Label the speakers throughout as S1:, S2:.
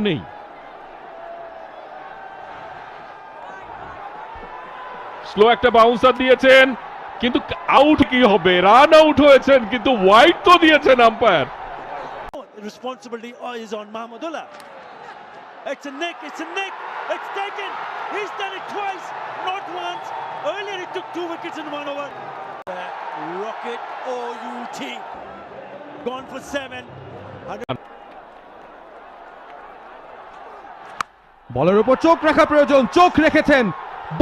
S1: নেই। স্লো একটা বাউন্সার দিয়েছেন, কিন্তু আউট কি হবে? রান আউট হয়েছেন, কিন্তু ওয়াইড তো দিয়েছেন umpire.
S2: Responsibility is on Mahmudullah. It's a nick, it's taken. He's done it twice, not once. Earlier he took 2 wickets in 1 over. Rocket OUT gone for 7.
S3: বলের উপর চোখ রাখা প্রয়োজন, চোখ রেখেছেন,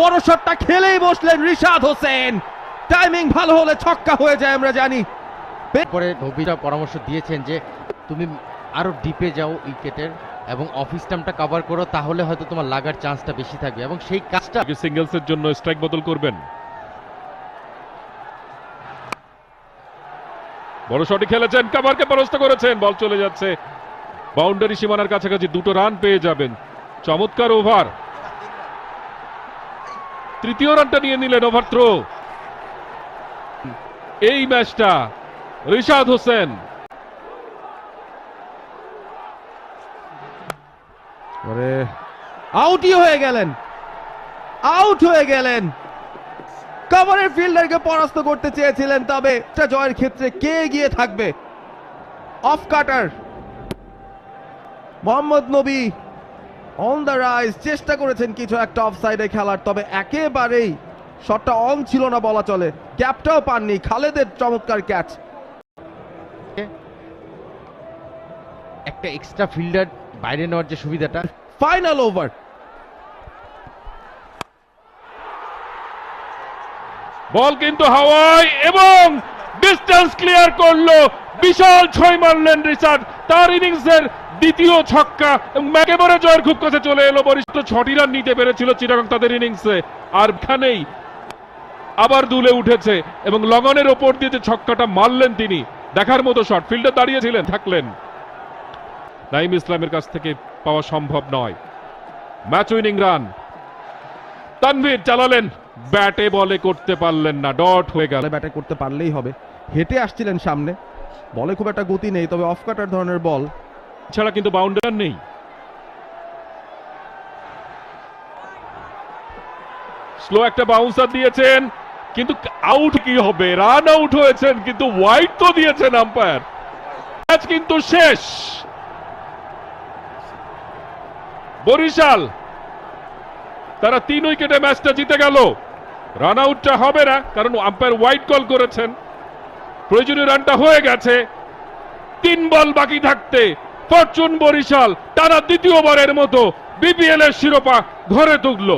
S3: বড় শটটা খেলেই বসলেন রিশাদ হোসেন। টাইমিং ভালো হলে ছক্কা হয়ে যায় আমরা জানি।
S4: পরে নবীরা পরামর্শ দিয়েছেন যে তুমি আরো ডিপে যাও উইকেটের এবং অফ স্টাম্পটা কভার করো, তাহলে হয়তো তোমার লাগার চান্সটা বেশি থাকবে, এবং সেই কাজটা
S1: সিঙ্গেলসের জন্য স্ট্রাইক বদল করবেন। বড় শটই খেলেছেন, কাভারকে পরাস্ত করেছেন, বল চলে যাচ্ছে বাউন্ডারি সীমানার কাছাকাছি, 2টো রান পেয়ে যাবেন। চমৎকার ওভার, তৃতীয় রানটা নিয়ে নিলেন ওভার থ্রো। এই ম্যাচটা রিশাদ হোসেন।
S3: আউটই হয়ে গেলেন, আউট হয়ে গেলেন। কভারের ফিল্ডারকে পরাস্ত করতে চেয়েছিলেন, তবে এটা জয়ের ক্ষেত্রে কে এগিয়ে থাকবে? অফ কাটার মোহাম্মদ নবী অন দ্য রাইজ, চেষ্টা করেছেন কিছু একটা অফ সাইডে খেলার, তবে একেবারেই শটটা অন ছিল না বলা চলে। ক্যাপটাও পাননি, খালেদের চমৎকার ক্যাচ।
S4: একটা এক্সট্রা ফিল্ডার বাইরে নেওয়ার যে সুবিধাটা।
S3: ফাইনাল ওভার,
S1: বল কিন্তু হাওয়ায় এবং ডিস্টেন্স ক্লিয়ার করলো, বিশাল 6 মারলেন রিশাদ। তার ইনিংসের দ্বিতীয় ছক্কা এবং একেবারে জয়ের খুব কাছে চলে এলো। বরিষ্ঠ 6টি রান নিতে পেরেছিল চিটাগং তাদের ইনিংসে, আর এখানেই আবার দুলে উঠেছে এবং লগনের ওপর দিয়ে যে ছক্কাটা মারলেন তিনি, দেখার মতো শট। ফিল্ডার দাঁড়িয়েছিলেন, থাকলেন। নাইম ইসলামের কাছ থেকে পাওয়া সম্ভব নয়। ম্যাচ উইনিং রান তানভীর চালালেন, ব্যাটে বলে করতে পারলেন না, ডট হয়ে গেল।
S3: ব্যাটে করতে পারলেই হবে, হেঁটে আসছিলেন সামনে, বলে খুব একটা গতি নেই, তবে অফ কাটার ধরনের বল
S1: ছাড়া কিন্তু বাউন্ডারি নেই। স্লো একটা বাউন্সার দিয়েছেন, কিন্তু আউট কি হবে? রান আউট হয়েছেন, কিন্তু ওয়াইড তো দিয়েছেন আম্পায়ার। ম্যাচ কিন্তু শেষ। বরিশাল তারা 3 উইকেটে ম্যাচটা জিতে গেল। রান আউটটা হবে না, কারণ আম্পায়ার ওয়াইড কল করেছেন। প্রয়োজনীয় রানটা হয়ে গেছে। 3 বল বাকি থাকতে ফরচুন বরিশাল টানা দ্বিতীয়বারের মতো বিপিএল এর শিরোপা ঘরে তুলল।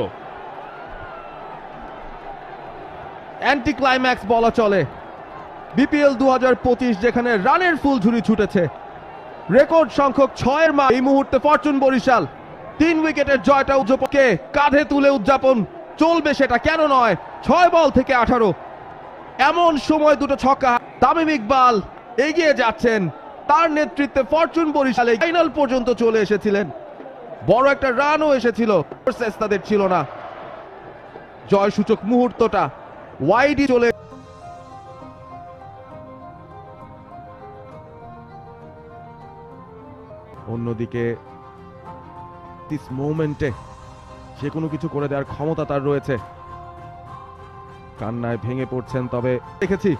S3: অ্যান্টি ক্লাইম্যাক্স বলা চলে বিপিএল 2025, যেখানে রানের ফুলঝুরি ছুটেছে। রেকর্ড সংখ্যক 6-এর মা এই মুহূর্তে ফরচুন বরিশাল 3 উইকেটের জয়টা উদযাপনকে কাঁধে তুলে উদযাপন চলবে, সেটা কেন নয়। 6 বল থেকে 18, এমন সময় দুটো ছক্কা। তামিম ইকবাল এগিয়ে যাচ্ছেন, তার নেতৃত্বে ফরচুন বরিশালে ফাইনাল পর্যন্ত চলে এসেছিলেন। বড় একটা রানও এসেছিল, তাদের ছিল না। জয় সূচক মুহূর্তটা ওয়াইডই চলে। অন্যদিকে দিস মোমেন্টে যে কোনো কিছু করে দেওয়ার ক্ষমতা তার রয়েছে। কান্নায় ভেঙে পড়ছেন, তবে দেখেছি